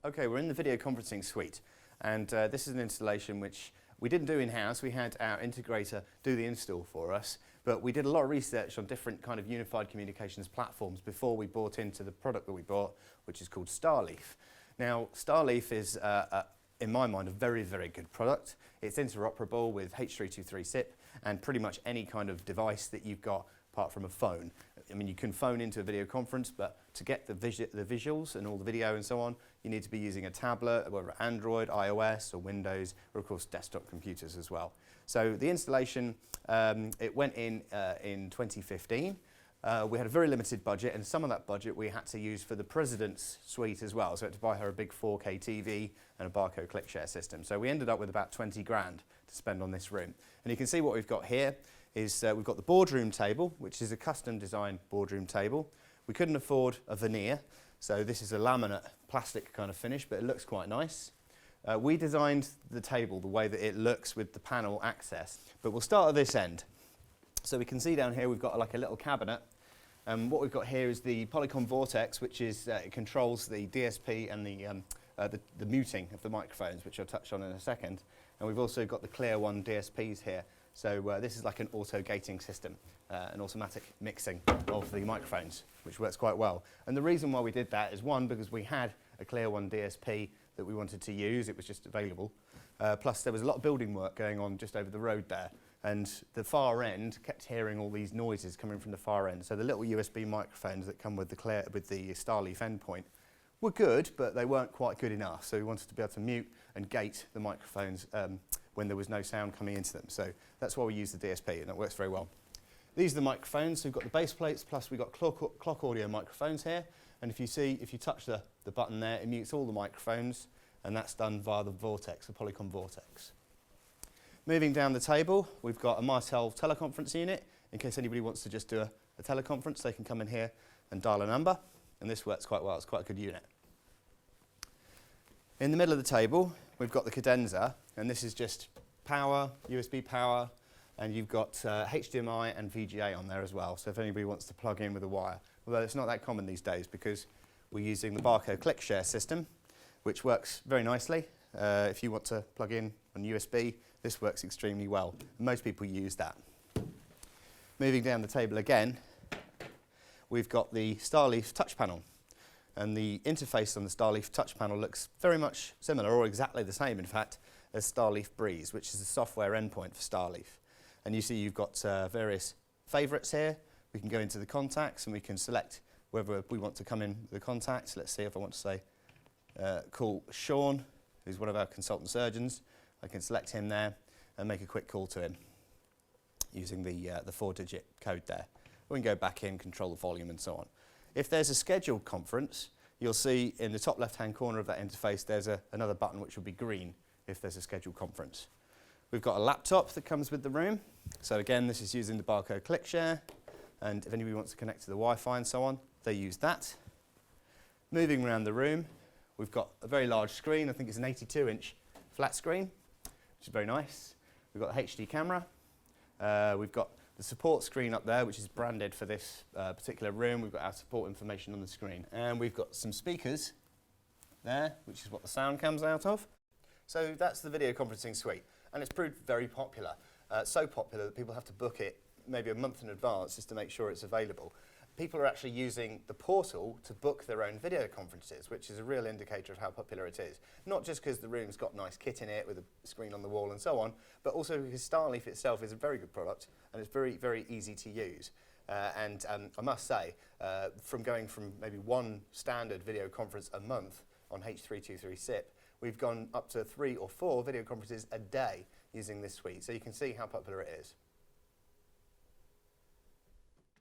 Okay, we're in the video conferencing suite, and this is an installation which we didn't do in-house. We had our integrator do the install for us, but we did a lot of research on different kind of unified communications platforms before we bought into the product that we bought, which is called Starleaf. Now, Starleaf is, in my mind, a very, very good product. It's interoperable with H.323 SIP and pretty much any kind of device that you've got apart from a phone. I mean, you can phone into a video conference, but to get the visuals and all the video and so on, you need to be using a tablet, whether Android, iOS, or Windows, or of course desktop computers as well. So the installation, it went in 2015. We had a very limited budget, and some of that budget we had to use for the President's Suite as well. So I had to buy her a big 4K TV and a barcode click share system. So we ended up with about 20 grand to spend on this room. And you can see what we've got here is we've got the boardroom table, which is a custom designed boardroom table. We couldn't afford a veneer, so this is a laminate plastic kind of finish, but it looks quite nice. We designed the table the way that it looks with the panel access, but we'll start at this end. So we can see down here we've got like a little cabinet. What we've got here is the Polycom Vortex, which is it controls the DSP and the muting of the microphones, which I'll touch on in a second. And we've also got the Clear One DSPs here. So this is like an auto gating system, an automatic mixing of the microphones, which works quite well. And the reason why we did that is, one, because we had a Clear One DSP that we wanted to use. It was just available. Plus there was a lot of building work going on just over the road there. And the far end kept hearing all these noises coming from the far end. So the little USB microphones that come with the Starleaf endpoint were good, but they weren't quite good enough. So we wanted to be able to mute and gate the microphones when there was no sound coming into them. So that's why we use the DSP, and it works very well. These are the microphones. So we've got the base plates, plus we've got clock audio microphones here. And if you touch the button there, it mutes all the microphones, and that's done via the Vortex, the Polycom Vortex. Moving down the table, we've got a Martel teleconference unit. In case anybody wants to just do a teleconference, they can come in here and dial a number, and this works quite well. It's quite a good unit. In the middle of the table, we've got the cadenza, and this is just power, USB power, and you've got HDMI and VGA on there as well, so if anybody wants to plug in with a wire. Although it's not that common these days because we're using the barcode click share system, which works very nicely. If you want to plug in on USB, this works extremely well. Most people use that. Moving down the table again, we've got the Starleaf touch panel. And the interface on the Starleaf touch panel looks very much similar, or exactly the same, in fact, as Starleaf Breeze, which is the software endpoint for Starleaf. And you see you've got various favorites here. We can go into the contacts and we can select whether we want to come in with the contacts. Let's see if I want to say, call Sean, who's one of our consultant surgeons. I can select him there and make a quick call to him using the 4-digit code there. We can go back in, control the volume and so on. If there's a scheduled conference, you'll see in the top left-hand corner of that interface there's another button which will be green if there's a scheduled conference. We've got a laptop that comes with the room. So again, this is using the barcode click share, and if anybody wants to connect to the Wi-Fi and so on, they use that. Moving around the room, we've got a very large screen. I think it's an 82-inch flat screen, which is very nice. We've got the HD camera. We've got the support screen up there, which is branded for this particular room. We've got our support information on the screen. And we've got some speakers there, which is what the sound comes out of. So that's the video conferencing suite. And it's proved very popular. So popular that people have to book it maybe a month in advance just to make sure it's available. People are actually using the portal to book their own video conferences, which is a real indicator of how popular it is. Not just because the room's got nice kit in it with a screen on the wall and so on, but also because Starleaf itself is a very good product and it's very, very easy to use. And I must say, from going from maybe one standard video conference a month on H.323 SIP, we've gone up to 3 or 4 video conferences a day using this suite. So you can see how popular it is.